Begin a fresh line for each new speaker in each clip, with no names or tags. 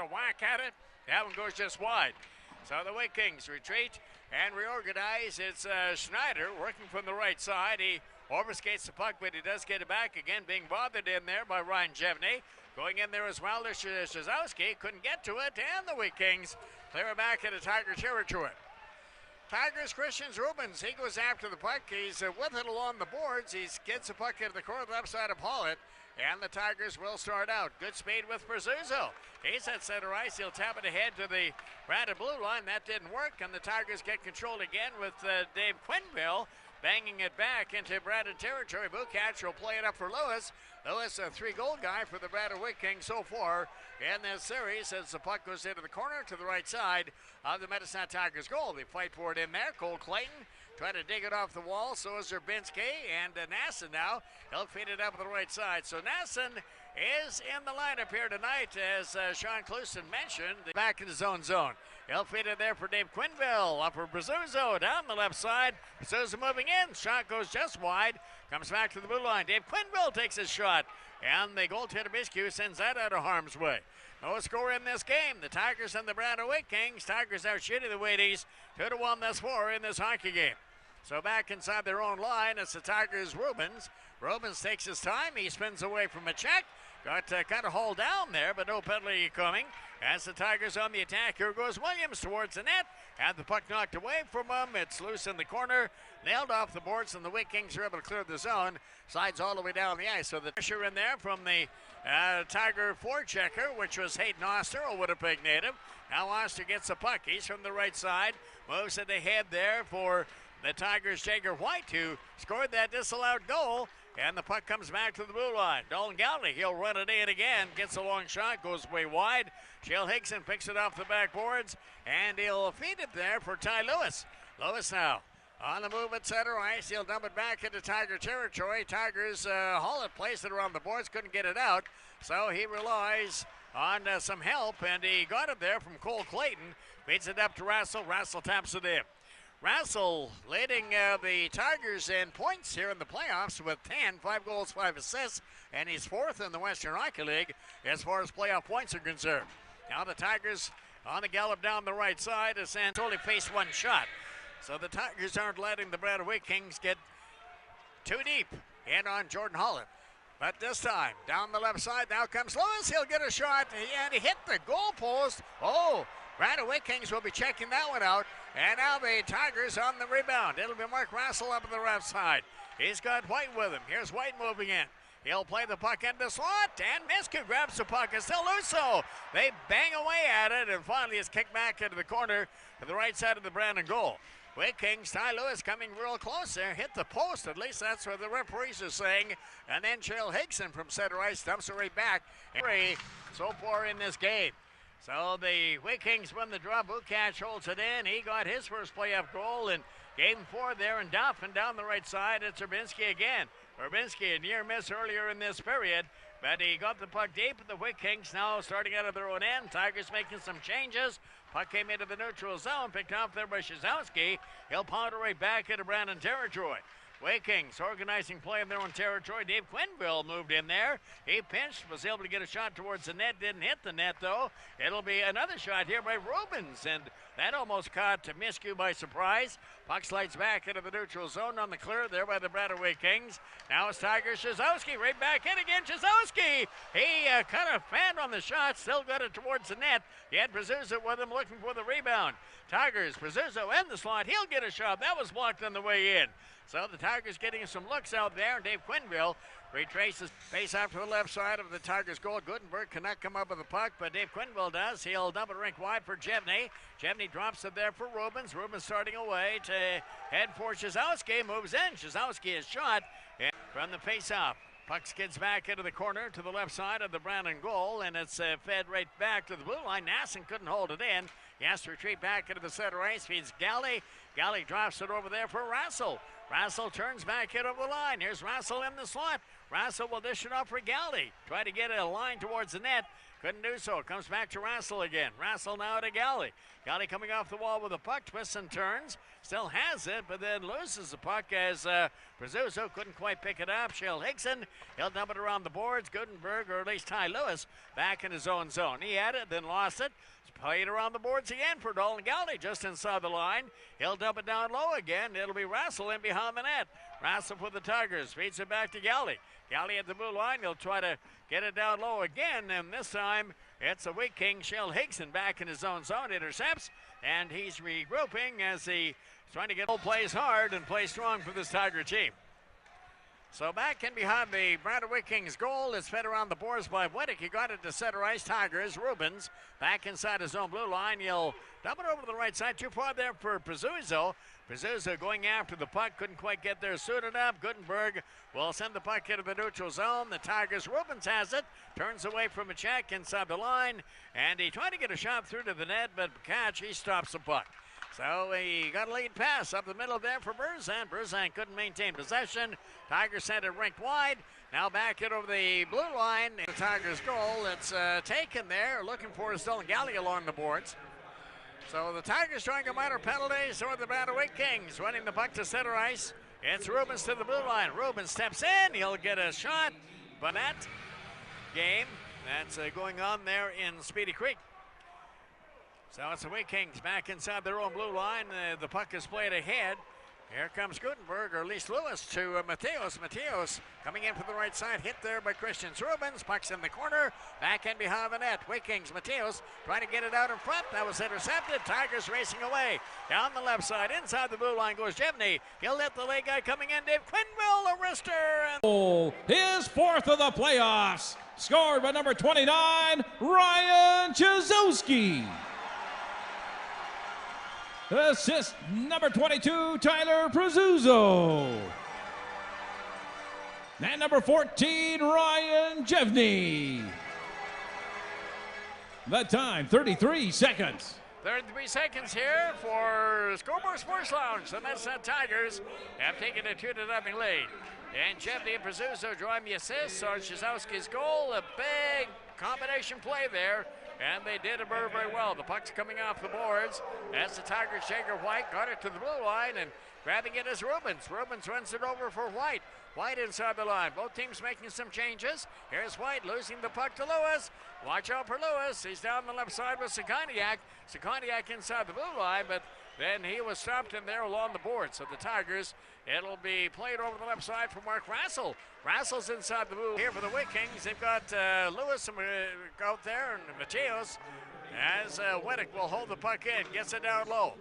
A whack at it. That one goes just wide. So the Vikings retreat and reorganize. It's Schneider working from the right side. He overskates the puck, but he does get it back again, being bothered in there by Ryan Jevney. Going in there as well as Shazowski. Couldn't get to it, and the Vikings clear it back into Tiger territory. Tigers, Christian Rubens, he goes after the puck. He's with it along the boards. He gets the puck into the corner left side of Pollitt. And the Tigers will start out. Good speed with Prezuzzo. He's at center ice. He'll tap it ahead to the Brandon blue line. That didn't work, and the Tigers get control again with Dave Quenneville banging it back into Brandon territory. Bukac will play it up for Lewis. Lewis, a 3-goal guy for the Brandon Vikings so far in this series as the puck goes into the corner to the right side of the Medicine Tigers goal. They fight for it in there. Cole Clayton trying to dig it off the wall. So is Zerbinski, and Nasson now. He'll feed it up on the right side. So Nasson is in the lineup here tonight, as Sean Clouston mentioned. Back in his own zone. He'll feed it there for Dave Quenneville. Up for Prezuzzo down the left side. Prezuzzo moving in. Shot goes just wide. Comes back to the blue line. Dave Quenneville takes his shot. And the goaltender Biscu sends that out of harm's way. No score in this game. The Tigers and the Brandon Vikings. Tigers out shooting the Wheaties 2-1 thus far in this hockey game. So back inside their own line, it's the Tigers' Rubens. Rubens takes his time. He spins away from a check. Got kind of hauled down there, but no penalty coming. As the Tigers on the attack, here goes Williams towards the net. Had the puck knocked away from him. It's loose in the corner. Nailed off the boards, and the Vikings are able to clear the zone. Slides all the way down the ice. So the pressure in there from the Tiger forechecker, which was Hayden Oster, a Winnipeg native. Now Oster gets the puck. He's from the right side. Moves it ahead there for the Tigers' Jagger White, who scored that disallowed goal. And the puck comes back to the blue line. Dalton Galley, he'll run it in again. Gets a long shot, goes way wide. Shale Hickson picks it off the backboards, and he'll feed it there for Ty Lewis. Lewis now on the move at center ice. He'll dump it back into Tiger territory. Tigers haul it, placed it around the boards, couldn't get it out. So he relies on some help, and he got it there from Cole Clayton. Feeds it up to Rassel. Rassel taps it in. Rassel leading the Tigers in points here in the playoffs with 10, 5 goals, 5 assists, and he's fourth in the Western Hockey League as far as playoff points are concerned. Now the Tigers on the gallop down the right side as Sands only faced one shot. So the Tigers aren't letting the Brandon Vikings get too deep in on Jordan Holland. But this time, down the left side, now comes Lewis. He'll get a shot, and he hit the goal post. Oh, Brandon Vikings will be checking that one out. And now the Tigers on the rebound. It'll be Mark Rassel up on the left side. He's got White with him. Here's White moving in. He'll play the puck into the slot, and Miska grabs the puck. It's still loose, so they bang away at it, and finally it's kicked back into the corner to the right side of the Brandon goal. Vikings, Ty Lewis coming real close there, hit the post, at least that's what the referees are saying. And then Shale Hickson from center ice dumps it right back. So far in this game. So the Vikings win the draw. Bukac holds it in. He got his first playoff goal in game 4 there in Duff, and down the right side it's Zerbinski again. Zerbinski, a near miss earlier in this period, but he got the puck deep. The Vikings now starting out of their own end. Tigers making some changes. Puck came into the neutral zone, picked off there by Shazowski. He'll pound it right back into Brandon territory. Vikings organizing play in their own territory. Dave Quenneville moved in there. He pinched, was able to get a shot towards the net. Didn't hit the net, though. It'll be another shot here by Rubens, and that almost caught Miscu by surprise. Puck slides back into the neutral zone on the clear there by the Brandon Vikings. Now it's Tiger Shazowski right back in again. Shazowski, he kind of fanned on the shot, still got it towards the net. He had Prezuzzo with him looking for the rebound. Tigers, Prezuzzo in the slot. He'll get a shot. That was blocked on the way in. So the Tigers getting some looks out there. Dave Quenneville retraces face out to the left side of the Tigers goal. Gutenberg cannot come up with the puck, but Dave Quenneville does. He'll dump it rink wide for Jevney. Jevney drops it there for Rubens. Rubens starting away to head for Shazowski. Moves in. Shazowski is shot from the face-off. Puck skids back into the corner to the left side of the Brandon goal, and it's fed right back to the blue line. Nasson couldn't hold it in. He has to retreat back into the center ice. Feeds Galley. Galley drops it over there for Rassel. Rassel turns back in over the line. Here's Rassel in the slot. Rassel will dish it off for Galley. Try to get a line towards the net. Couldn't do so. Comes back to Rassel again. Rassel now to Galley. Galley coming off the wall with a puck. Twists and turns. Still has it, but then loses the puck as Prezzuso couldn't quite pick it up. Shell Hickson, he'll dump it around the boards. Gutenberg, or at least Ty Lewis, back in his own zone. He had it, then lost it. Played around the boards again for Dalton Galley just inside the line. He'll dump it down low again. It'll be Rassel in behind the net. Rassel for the Tigers. Feeds it back to Galley. Galley at the blue line. He'll try to get it down low again, and this time it's the Wheat King, Shell Hickson, back in his own zone. Intercepts, and he's regrouping as he's trying to get plays hard and play strong for this Tiger team. So back in behind the Brandon Wheat Kings goal. It's fed around the boards by Wittick. He got it to center ice. Tigers. Rubens back inside his own blue line. He'll dump it over to the right side. Too far there for Prezzuso. Prezzuso going after the puck. Couldn't quite get there soon enough. Gutenberg will send the puck into the neutral zone. The Tigers. Rubens has it. Turns away from a check inside the line. And he tried to get a shot through to the net, but Catch, he stops the puck. So he got a lead pass up the middle there for Burzan. Burzan couldn't maintain possession. Tigers sent it rinked wide. Now back it over the blue line. The Tigers goal. It's taken there. Looking for is Dylan Galley along the boards. So the Tigers trying a minor penalty. So are the Brandon Wheat Kings running the puck to center ice. It's Rubens to the blue line. Rubens steps in. He'll get a shot. But that game that's going on there in Speedy Creek. So it's the Wheat Kings back inside their own blue line. The puck is played ahead. Here comes Gutenberg, or at least Lewis, to Mateos. Mateos coming in from the right side, hit there by Christian Rubens. Puck's in the corner, back in behind the net. Wheat Kings, Mateos trying to get it out in front. That was intercepted. Tigers racing away. Down the left side, inside the blue line goes Jevney. He'll let the late guy coming in, Dave Quinville, a wrister.
His fourth of the playoffs, scored by number 29, Ryan Chizowski. Assist number 22, Tyler Prezzuso. And number 14, Ryan Jevney. The time, 33 seconds.
33 seconds here for Scoreboard Sports Lounge. The Medicine Tigers have taken a 2-0 lead. And Jevney and Prezzuso drawing the assist on Chizowski's goal. A big combination play there. And they did it very, very well. The puck's coming off the boards as the Tigers. Jagger White got it to the blue line, and grabbing it is Rubens. Rubens runs it over for White. White inside the line. Both teams making some changes. Here's White losing the puck to Lewis. Watch out for Lewis. He's down the left side with Sakoniak. Sakoniak inside the blue line, but then he was stopped in there along the board. So the Tigers, it'll be played over the left side for Mark Rassel. Rassel's inside the blue here for the Wheat Kings. They've got Lewis out there and Mateos as Wittick will hold the puck in, gets it down low.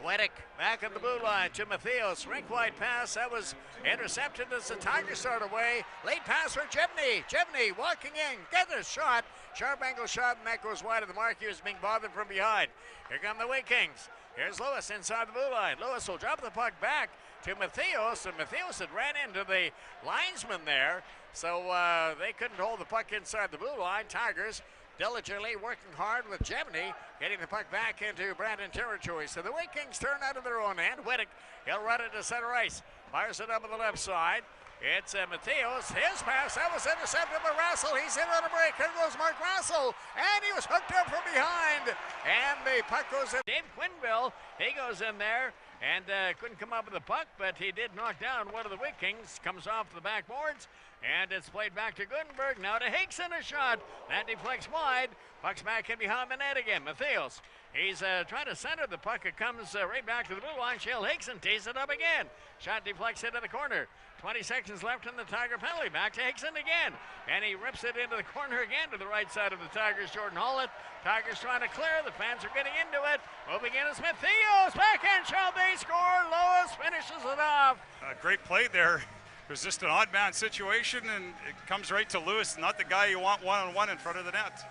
Wittick back at the blue line to Mateos. Rink wide pass. That was intercepted as the Tigers start away. Late pass for Jevney. Jevney walking in. Get a shot. Sharp angle shot, and that goes wide of the mark. He was being bothered from behind. Here come the Wheat Kings. Here's Lewis inside the blue line. Lewis will drop the puck back to Mateos, and Mateos had ran into the linesman there. So they couldn't hold the puck inside the blue line. Tigers diligently working hard with Jevney, getting the puck back into Brandon territory. So the Wheat Kings turn out of their own end. Wittick, he'll run it to center ice. Fires it up on the left side. It's Mateos. His pass, that was intercepted by Rassel. He's in on a break. Here goes Mark Rassel. And he was hooked up from behind. And the puck goes in. Dave Quinville, he goes in there and couldn't come up with the puck, but he did knock down one of the Wheat Kings. Comes off the backboards. And it's played back to Gutenberg. Now to Hickson, a shot. That deflects wide. Puck's back in behind the net again. Mateos, he's trying to center the puck. It comes right back to the blue line. Shell Hickson tees it up again. Shot deflects into the corner. 20 seconds left in the Tiger penalty. Back to Hickson again. And he rips it into the corner again to the right side of the Tigers. Jordan Hollett. Tigers trying to clear. The fans are getting into it. Moving in is Mateos. Backhand shot. They score. Lewis finishes it off.
Great play there. It was just an odd man situation, and it comes right to Lewis, not the guy you want one-on-one in front of the net.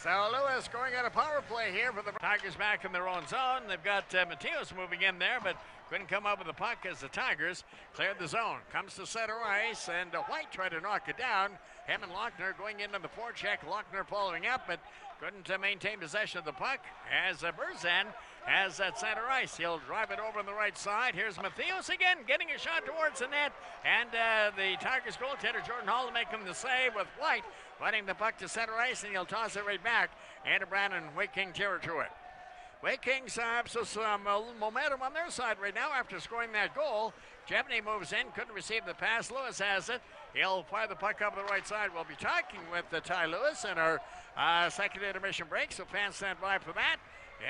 So Lewis going on a power play here for the Tigers back in their own zone. They've got Mateos moving in there, but couldn't come up with the puck as the Tigers cleared the zone. Comes to center ice, and White tried to knock it down. Him and Lochner going into the forecheck. Lochner following up, but couldn't maintain possession of the puck as Burzan has that center ice. He'll drive it over on the right side. Here's Matthews again, getting a shot towards the net, and the Tigers goaltender Jordan Hall making the save with White, running the puck to center ice, and he'll toss it right back into Brandon Wake King territory. Wake Kings have some momentum on their side right now after scoring that goal. Jebney moves in, couldn't receive the pass. Lewis has it. He'll fire the puck up the right side. We'll be talking with Ty Lewis in our second intermission break, so fans stand by for that.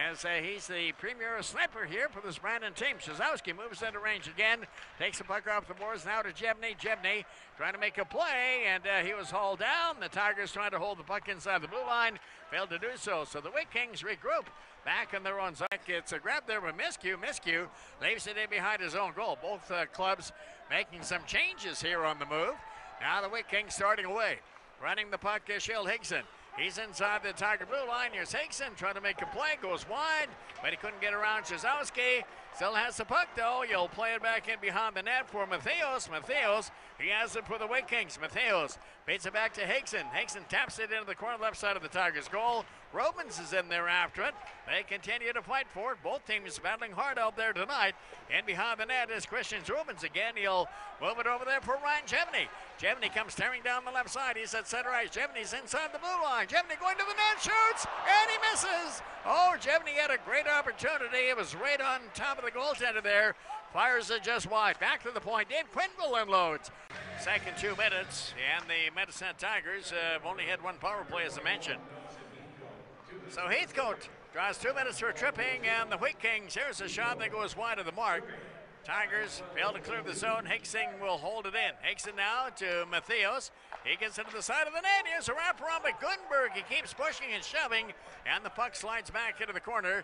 As he's the premier sniper here for this Brandon team. Shazowski moves into range again, takes the puck off the boards now to Jebney. Jebney trying to make a play, and he was hauled down. The Tigers trying to hold the puck inside the blue line, failed to do so. So the Wake Kings regroup back in their own zone. It's a grab there with Miskew. Miskew leaves it in behind his own goal. Both clubs making some changes here on the move. Now the Wake Kings starting away. Running the puck is Shale Higson. He's inside the Tiger blue line. Here's Higson trying to make a play. Goes wide, but he couldn't get around Shazowski. Still has the puck, though. You'll play it back in behind the net for Matthews. Matthews, he has it for the Wake Kings. Matthews beats it back to Higson. Higson taps it into the corner left side of the Tigers' goal. Robins is in there after it. They continue to fight for it. Both teams battling hard out there tonight. And behind the net is Christian Robins again. He'll move it over there for Ryan Jebney. Jebney comes tearing down the left side. He's at center ice. Jebney's inside the blue line. Jebney going to the net, shoots, and he misses. Oh, Jebney had a great opportunity. It was right on top of the goaltender there. Fires it just wide. Back to the point. Dave Quinville unloads. Second 2 minutes, and the Medicine Tigers have only had one power play, as I mentioned. So Heathcote draws 2 minutes for tripping, and the Wheat Kings, here's a shot that goes wide of the mark. Tigers fail to clear the zone. Hickson will hold it in. Hickson now to Matthews. He gets into the side of the net. Here's a wraparound by Gutenberg. He keeps pushing and shoving, and the puck slides back into the corner.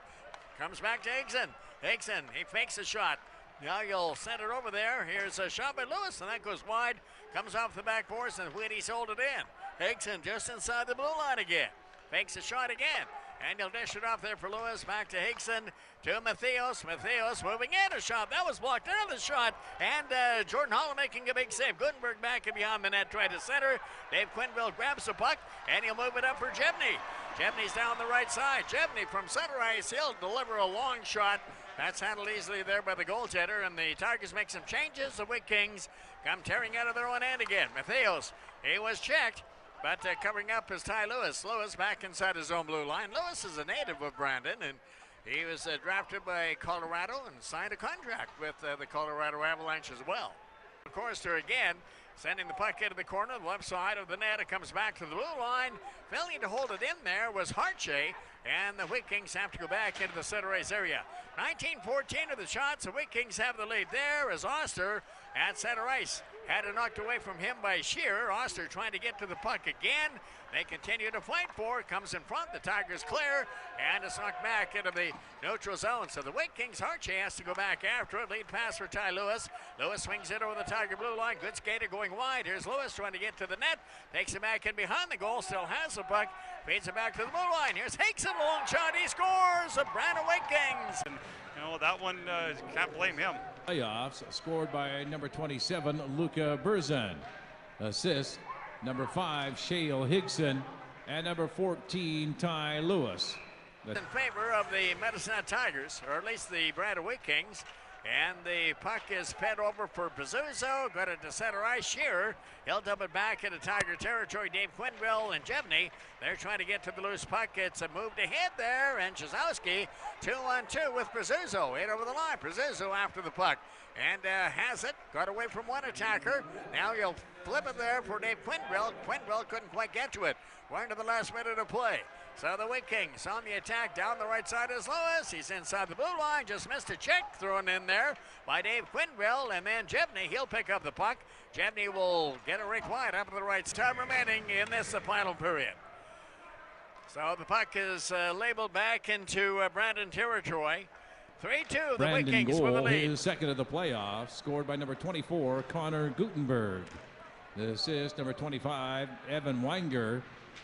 Comes back to Hickson. Hickson, he fakes a shot. Now you'll send it over there. Here's a shot by Lewis, and that goes wide. Comes off the backboards, and Wheaties hold it in. Hickson just inside the blue line again. Fakes a shot again. And he'll dish it off there for Lewis. Back to Hickson, to Matthews. Matthews moving in, a shot. That was blocked. Another shot. And Jordan Hall making a big save. Gutenberg back and behind the net, trying to center. Dave Quinville grabs the puck, and he'll move it up for Jebney. Jebney's down the right side. Jebney from center ice. He'll deliver a long shot. That's handled easily there by the goaltender, and the Tigers make some changes. The Wake Kings come tearing out of their own end again. Matthews, he was checked. But covering up is Ty Lewis. Lewis back inside his own blue line. Lewis is a native of Brandon, and he was drafted by Colorado and signed a contract with the Colorado Avalanche as well. Of course, they're again sending the puck into the corner, the left side of the net. It comes back to the blue line. Failing to hold it in there was Harche, and the Wheat Kings have to go back into the center ice area. 19-14 of the shots. The Wheat Kings have the lead there as Oster at center ice. Had it knocked away from him by Shearer. Oster trying to get to the puck again. They continue to fight for it. Comes in front. The Tigers clear. And it's knocked back into the neutral zone. So the Wake Kings, Harche has to go back after it. Lead pass for Ty Lewis. Lewis swings it over the Tiger blue line. Good skater going wide. Here's Lewis trying to get to the net. Takes it back in behind the goal. Still has the puck. Feeds it back to the blue line. Here's Hickson. A long shot. He scores. The Brandon Wake Kings.
You know, that one, can't blame him.
Playoffs scored by number 27, Luca Burzan. Assist, number 5, Shale Higson, and number 14, Ty Lewis.
In favor of the Medicine Hat Tigers, or at least the Brandon Wake Kings. And the puck is fed over for Pizzuzo. Got it to center ice. Shearer, he'll dump it back into Tiger territory. Dave Quinville and Jebney, they're trying to get to the loose puck. It's a move ahead there, and Shazowski 2-on-2 with Pizzuzo. Right over the line. Pizzuzo after the puck. And has it. Got away from one attacker. Now he'll flip it there for Dave Quinville. Quinville couldn't quite get to it. We're into the last minute of play. So the Wake Kings on the attack. Down the right side is Lewis. He's inside the blue line. Just missed a check thrown in there by Dave Quinville. And then Jebney, he'll pick up the puck. Jebney will get it right wide up to the right. Time remaining in this final period. So the puck is labeled back into Brandon territory. 3-2, the Wake Kings with the lead.
His second of the playoffs, scored by number 24, Connor Gutenberg. The assist, number 25, Evan Weinger,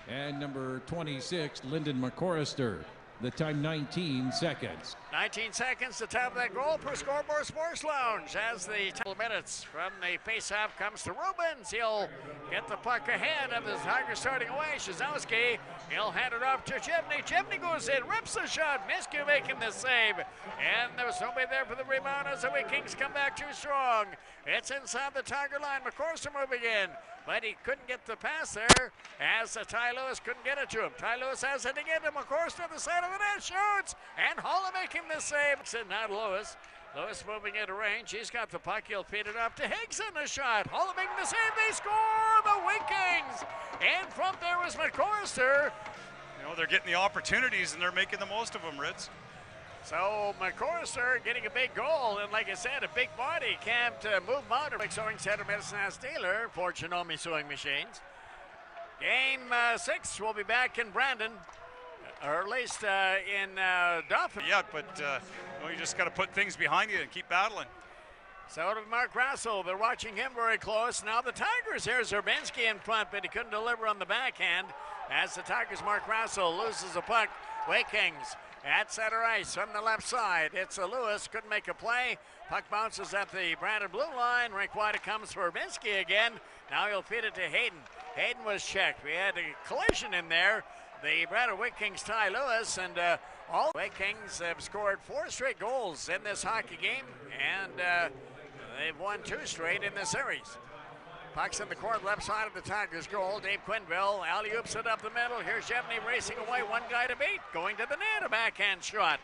and number 26, Lyndon McCorrister. The time 19 seconds.
19 seconds to top that goal per Scoreboard Sports Lounge as the 10 minutes from the faceoff comes to Rubens. He'll get the puck ahead of the Tigers starting away. Shazowski, he'll hand it off to Chibney. Chibney goes in, rips the shot. Miscue making the save. And there was nobody there for the rebound as the Kings come back too strong. It's inside the Tiger line. McCorster moving in, but he couldn't get the pass there as Ty Lewis couldn't get it to him. Ty Lewis has it again to McCorster on the side of the net, shoots, and Holla making the save. Not Lewis. Lewis moving into range. He's got the puck. He'll feed it up to Higson. The shot. Holla making the save. They score. The Wings. In front there was McCorster.
You know, they're getting the opportunities and they're making the most of them, Rids.
So McCorster getting a big goal, and like I said, a big body can't move out of the Sewing Center Medicine House dealer for Chinomi Sewing Machines. Game 6 will be back in Brandon, or at least in Dauphin.
Yeah, but you just got to put things behind you and keep battling.
So to Mark Russell, they're watching him very close. Now the Tigers, here's Zerbinski in front, but he couldn't deliver on the backhand. As the Tigers, Mark Russell loses the puck. Kings at center ice from the left side. It's Lewis, couldn't make a play. Puck bounces at the Brandon blue line. Rink wide it comes for Zerbinski again. Now he'll feed it to Hayden. Hayden was checked. We had a collision in there. The Brandon Kings Ty Lewis, and all Kings have scored 4 straight goals in this hockey game, and they've won 2 straight in the series. Puck's in the court, left side of the Tigers' goal. Dave Quinville alley-oops it up the middle. Here's Jevney racing away, one guy to beat, going to the net, a backhand shot.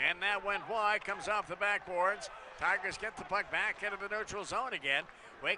And that went wide, comes off the backboards. Tigers get the puck back into the neutral zone again.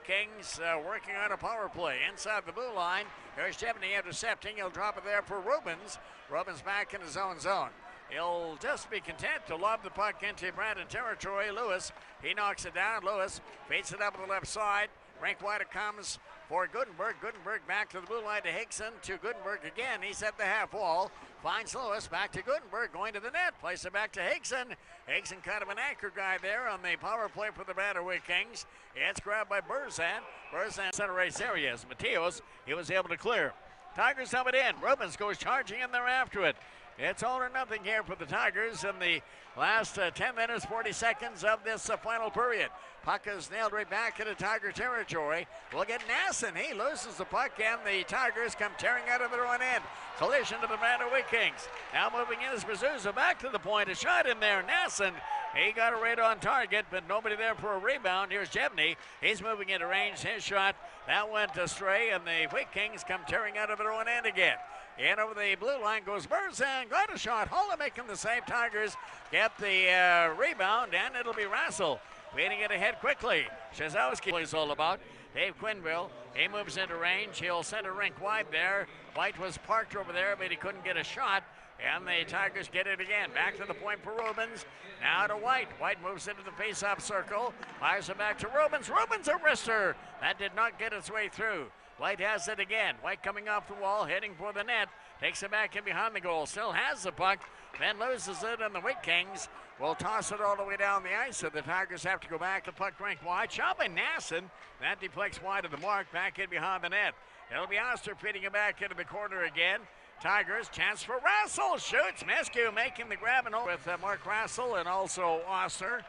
Kings working on a power play inside the blue line. Here's Jevney intercepting. He'll drop it there for Rubens. Rubens back in his own zone. He'll just be content to lob the puck into Brandon territory. Lewis, he knocks it down. Lewis feeds it up on the left side. Rink wide it comes for Gutenberg. Gutenberg back to the blue line to Higson. To Gutenberg again. He's at the half wall. Finds Lewis. Back to Gutenberg. Going to the net. Plays it back to Higson. Higson kind of an anchor guy there on the power play for the Bannerwick Kings. It's grabbed by Burzan. Burzan center ice area. Mateos, he was able to clear. Tigers have it in. Rubens goes charging in there after it. It's all or nothing here for the Tigers in the last 10 minutes, 40 seconds of this final period. Puck is nailed right back into Tiger territory. We'll get Nasson. He loses the puck, and the Tigers come tearing out of their own end. Collision to the Bannerwick Kings. Now moving in is Bezuza back to the point. A shot in there. Nasson, he got it right on target, but nobody there for a rebound. Here's Jevney. He's moving into range. His shot, that went astray, and the Wick Kings come tearing out of their own end again. In over the blue line goes Burzan. Got a shot. Holla making the save. Tigers get the rebound, and it'll be Russell leading it ahead quickly. Shazowski is all about. Dave Quinville, he moves into range. He'll send a rink wide there. White was parked over there, but he couldn't get a shot. And the Tigers get it again. Back to the point for Rubens. Now to White. White moves into the face-off circle. Fires it back to Rubens. Rubens a wrister. That did not get its way through. White has it again. White coming off the wall, heading for the net. Takes it back in behind the goal. Still has the puck. Then loses it, and the Wick Kings will toss it all the way down the ice. So the Tigers have to go back. The puck ranked wide. Shot by Nasson. That deflects wide of the mark. Back in behind the net. It'll be Oster feeding it back into the corner again. Tigers, chance for Russell. Shoots. Mescue making the grab and hold with Mark Russell and also Oster.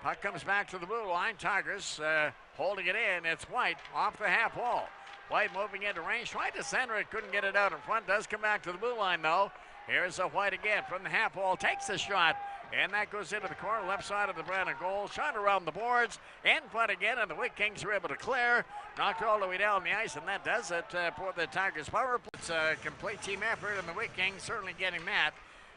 Puck comes back to the blue line. Tigers holding it in. It's White off the half wall. White moving into range. Tried to center it. Couldn't get it out in front. Does come back to the blue line, though. Here's White again from the half wall. Takes the shot. And that goes into the corner, left side of the Brandon goal. Shot around the boards. In front again, and the Wick Kings are able to clear. Knocked all the way down the ice, and that does it for the Tigers power play. It's a complete team effort, and the Wick Kings certainly getting that.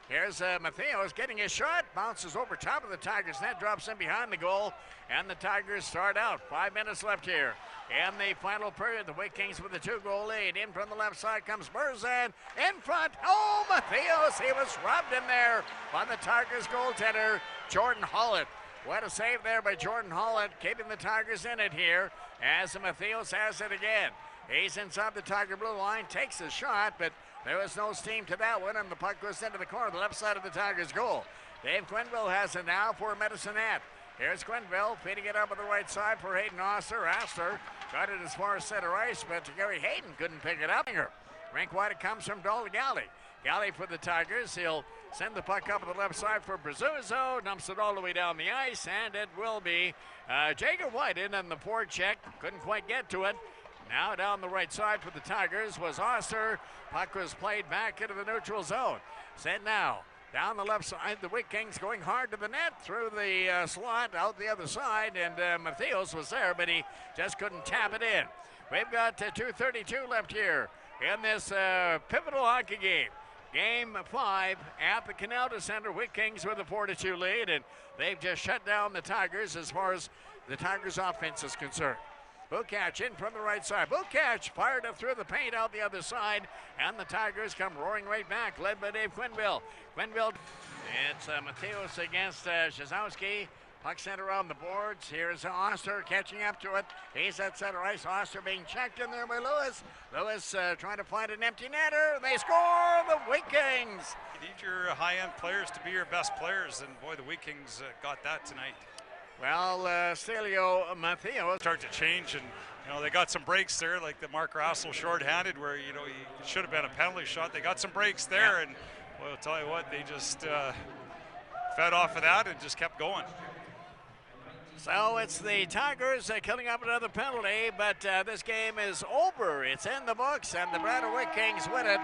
Here's Matheos getting his shot. Bounces over top of the Tigers net. Drops in behind the goal. And the Tigers start out. 5 minutes left here. In the final period, the Wick Kings with a 2-goal lead. In from the left side comes Burzan. In front. Oh, Matheos. He was robbed in there by the Tigers goaltender, Jordan Hollett. What a save there by Jordan Hollett, keeping the Tigers in it here as Matheos has it again. He's inside the Tiger blue line. Takes a shot, but there was no steam to that one, and the puck goes into the corner, the left side of the Tigers' goal. Dave Quinville has it now for Medicine Hat. Here's Quinville feeding it up on the right side for Hayden Oster. Oster got it as far as center ice, but Gary Hayden couldn't pick it up. Rink wide it comes from Dolly Galley. Galley for the Tigers. He'll send the puck up to the left side for Brazuzzo. Dumps it all the way down the ice, and it will be Jacob White in on the forecheck. Couldn't quite get to it. Now down the right side for the Tigers was Oster. Puck was played back into the neutral zone. Set now. Down the left side, the Wheat Kings going hard to the net through the slot out the other side, and Mattheos was there, but he just couldn't tap it in. We've got 2:32 left here in this pivotal hockey game. Game 5 at the Canalda Center. Wheat Kings with a 4-2 lead, and they've just shut down the Tigers as far as the Tigers' offense is concerned. Bukac in from the right side. Bukac fired up through the paint out the other side, and the Tigers come roaring right back, led by Dave Quenneville. Quenneville, it's Mattheos against Shazowski. Puck sent around the boards. Here's Oster catching up to it. He's at center ice. Oster being checked in there by Lewis. Lewis trying to find an empty netter. They score, the Wheat Kings.
You need your high-end players to be your best players, and boy, the Wheat Kings got that tonight.
Well, Stelio Mattheos
Start to change, and they got some breaks there, like the Mark Rassel shorthanded, where it should have been a penalty shot. They got some breaks there, and well, I'll tell you what, they just fed off of that and just kept going.
So it's the Tigers killing up another penalty, but this game is over. It's in the books, and the Brandon Wheat Kings win it